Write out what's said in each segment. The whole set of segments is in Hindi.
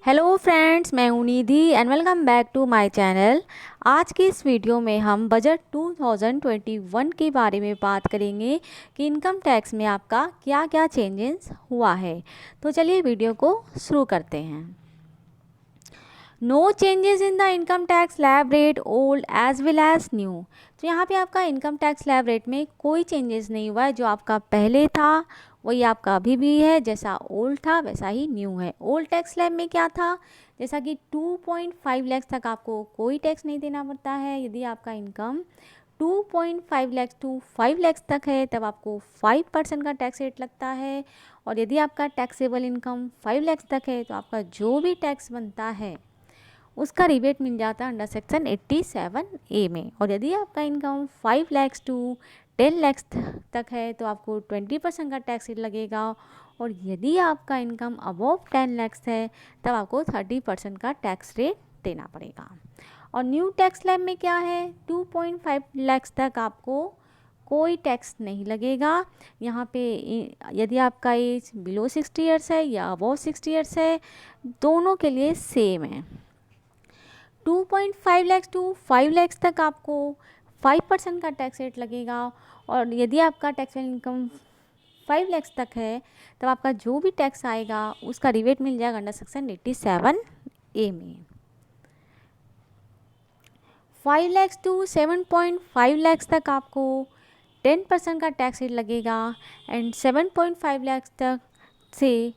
हेलो फ्रेंड्स, मैं हूं Nidhi and welcome back to my channel. आज की इस वीडियो में हम बजट 2021 के बारे में बात करेंगे कि इनकम टैक्स में आपका क्या क्या चेंजेस हुआ है। तो चलिए वीडियो को शुरू करते हैं। No changes in the income tax slab rate old as well as new. तो यहाँ पे आपका इनकम टैक्स स्लैब रेट में कोई चेंजेस नहीं हुआ है। जो आपका पहले था वही आपका अभी भी है, जैसा ओल्ड था वैसा ही न्यू है। ओल्ड टैक्स स्लैब में क्या था, जैसा कि 2.5 लाख तक आपको कोई टैक्स नहीं देना पड़ता है। यदि आपका इनकम 2.5 लाख टू 5 लाख तक है तब आपको 5% का टैक्स रेट लगता है। और यदि आपका टैक्सेबल इनकम 5 लाख तक है तो आपका जो भी टैक्स बनता है उसका रिबेट मिल जाता है अंडर सेक्शन 87A में। और यदि आपका इनकम 5 लाख टू 10 लाख तक है तो आपको 20% का टैक्स रेट लगेगा। और यदि आपका इनकम अबव 10 लाख है तब आपको 30% का टैक्स रेट देना पड़ेगा। और न्यू टैक्स स्लैब में क्या है, 2.5 लाख तक आपको कोई टैक्स नहीं लगेगा। यहाँ पे यदि आपका एज बिलो 60 ईयर्स है या अबव 60 ईयर्स है, दोनों के लिए सेम है। 2.5 लाख टू 5 लाख तक आपको 5% का टैक्स रेट लगेगा। और यदि आपका टैक्सेबल इनकम 5 लाख तक है तब आपका जो भी टैक्स आएगा उसका रिबेट मिल जाएगा अंडर सेक्शन 87A में। 5 लाख टू 7.5 लाख तक आपको 10% का टैक्स रेट लगेगा। एंड 7.5 लाख तक से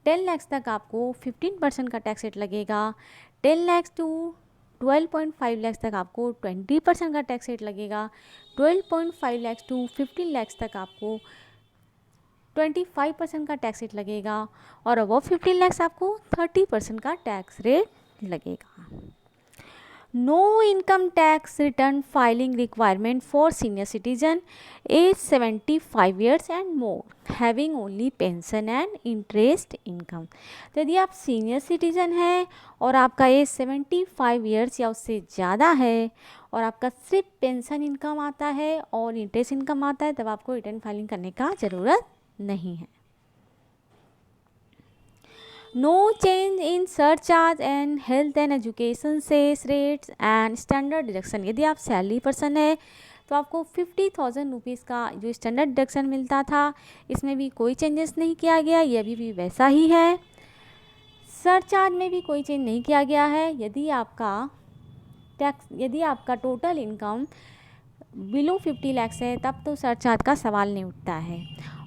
10 लाख तक आपको 15% का टैक्स रेट लगेगा। 10 लाख टू 12.5 लाख तक आपको 20% का टैक्स रेट लगेगा। 12.5 लाख टू 15 लाख तक आपको 25% का टैक्स रेट लगेगा। और अबव 15 लाख आपको 30% का टैक्स रेट लगेगा। No income tax return filing requirement for senior citizen as 75 years and more having only pension and interest income. तो यदि आप सीनियर सिटीजन हैं और आपका एज 75 ईयर्स या उससे ज़्यादा है और आपका सिर्फ पेंशन इनकम आता है और इंटरेस्ट इनकम आता है तब आपको रिटर्न फाइलिंग करने का ज़रूरत नहीं है। No change in surcharge and health and education cess rates and standard deduction. यदि आप सैलरी पर्सन है तो आपको 50,000 रुपीज़ का जो स्टैंडर्ड डिडक्शन मिलता था इसमें भी कोई चेंजेस नहीं किया गया, ये अभी भी वैसा ही है। सरचार्ज में भी कोई चेंज नहीं किया गया है। यदि आपका टोटल इनकम बिलो 50 लाख है तब तो सरचार्ज का सवाल नहीं उठता है।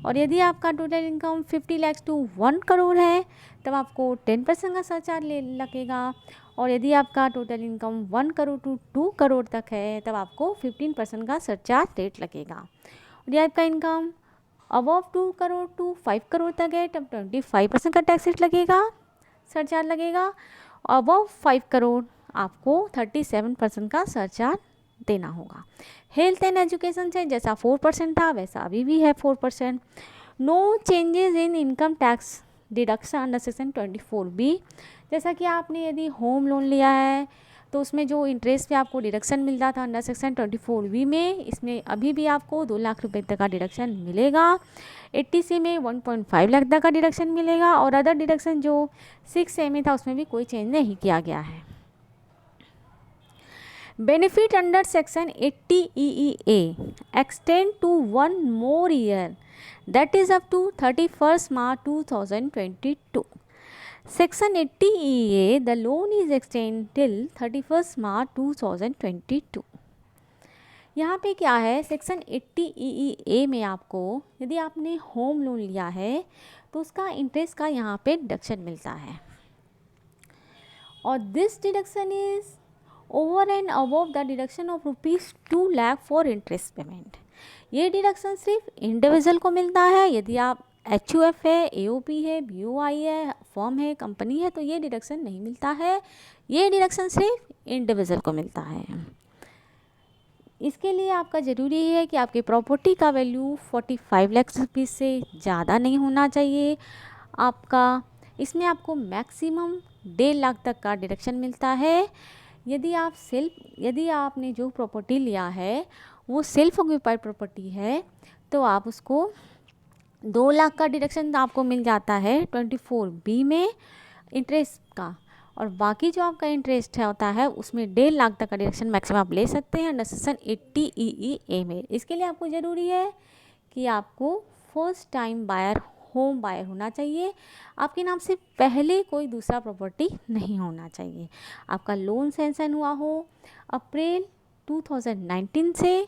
और यदि आपका total income 50 lakh to 1 crore है तब आपको 10% का सरचार्ज लगेगा। और यदि आपका total income 1 crore to 2 crore तक है तब आपको 15% का सरचार्ज रेट लगेगा। और यदि आपका income above 2 crore to 5 crore तक है तब 25% का टैक्स रेट लगेगा, सरचार्ज लगेगा। अबव 5 करोड़ आपको 37% का सरचार्ज देना होगा। हेल्थ एंड एजुकेशन से जैसा 4% था वैसा अभी भी है 4%। No changes in income tax deduction under section 24B। जैसा कि आपने यदि होम लोन लिया है तो उसमें जो इंटरेस्ट पे आपको डिडक्शन मिलता था अंडर सेक्शन 24B में, इसमें अभी भी आपको 2 लाख रुपए तक का डिडक्शन मिलेगा। 80C में 1.5 लाख तक का डिडक्शन मिलेगा। और अदर डिडक्शन जो 6A में था उसमें भी कोई चेंज नहीं किया गया है। Benefit under Section 80EEA extend to 1 more year, that is up to 31st March 2022. Section 80EEA, the loan is extended till 31st March 2022. यहाँ पे क्या है, सेक्शन 80EEA में आपको यदि आपने होम लोन लिया है तो उसका इंटरेस्ट का यहाँ पे डिडक्शन मिलता है। और this deduction is over and above the deduction of ₹2 lakh for interest payment. ये डिडक्शन सिर्फ इंडिविजुअल को मिलता है। यदि आप HUF है, AOP है, BOI है, फर्म है, कंपनी है तो ये डिडक्शन नहीं मिलता है। ये डिडक्शन सिर्फ इंडिविजुअल को मिलता है। इसके लिए आपका ज़रूरी है कि आपकी प्रॉपर्टी का वैल्यू 45 लाख रुपीज़ से ज़्यादा नहीं होना चाहिए आपका। इसमें आपको मैक्सिमम 1.5 लाख तक का डिडक्शन मिलता है। यदि आपने जो प्रॉपर्टी लिया है वो सेल्फ ऑक्यूपाइड प्रॉपर्टी है तो आप उसको 2 लाख का डिडक्शन आपको मिल जाता है 24B में। इंटरेस्ट का, और बाकी जो आपका इंटरेस्ट है होता है उसमें 1.5 लाख तक का डिडक्शन मैक्सिमम आप ले सकते हैं अंडर सेक्शन 80 EEA में। इसके लिए आपको ज़रूरी है कि आपको first time buyer home buyer होना चाहिए, आपके नाम से पहले कोई दूसरा प्रॉपर्टी नहीं होना चाहिए, आपका लोन सैंक्शन हुआ हो अप्रैल 2019 से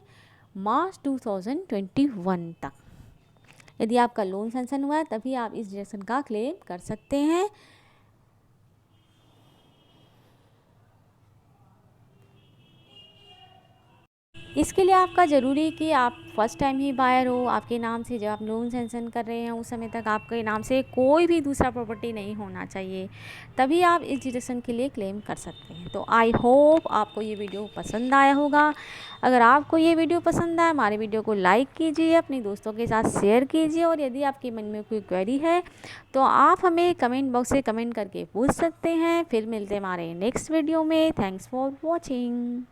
मार्च 2021 तक। यदि आपका लोन सैंक्शन हुआ है तभी आप इस डिडक्शन का क्लेम कर सकते हैं। इसके लिए आपका ज़रूरी है कि आप फर्स्ट टाइम ही बायर हो, आपके नाम से जब आप लोन सैंक्शन कर रहे हैं उस समय तक आपके नाम से कोई भी दूसरा प्रॉपर्टी नहीं होना चाहिए, तभी आप इस डिडक्शन के लिए क्लेम कर सकते हैं। तो आई होप आपको ये वीडियो पसंद आया होगा। अगर आपको ये वीडियो पसंद आए, हमारे वीडियो को लाइक कीजिए, अपने दोस्तों के साथ शेयर कीजिए, और यदि आपके मन में कोई क्वेरी है तो आप हमें कमेंट बॉक्स से कमेंट करके पूछ सकते हैं। फिर मिलते हैं हमारे नेक्स्ट वीडियो में। Thanks for watching.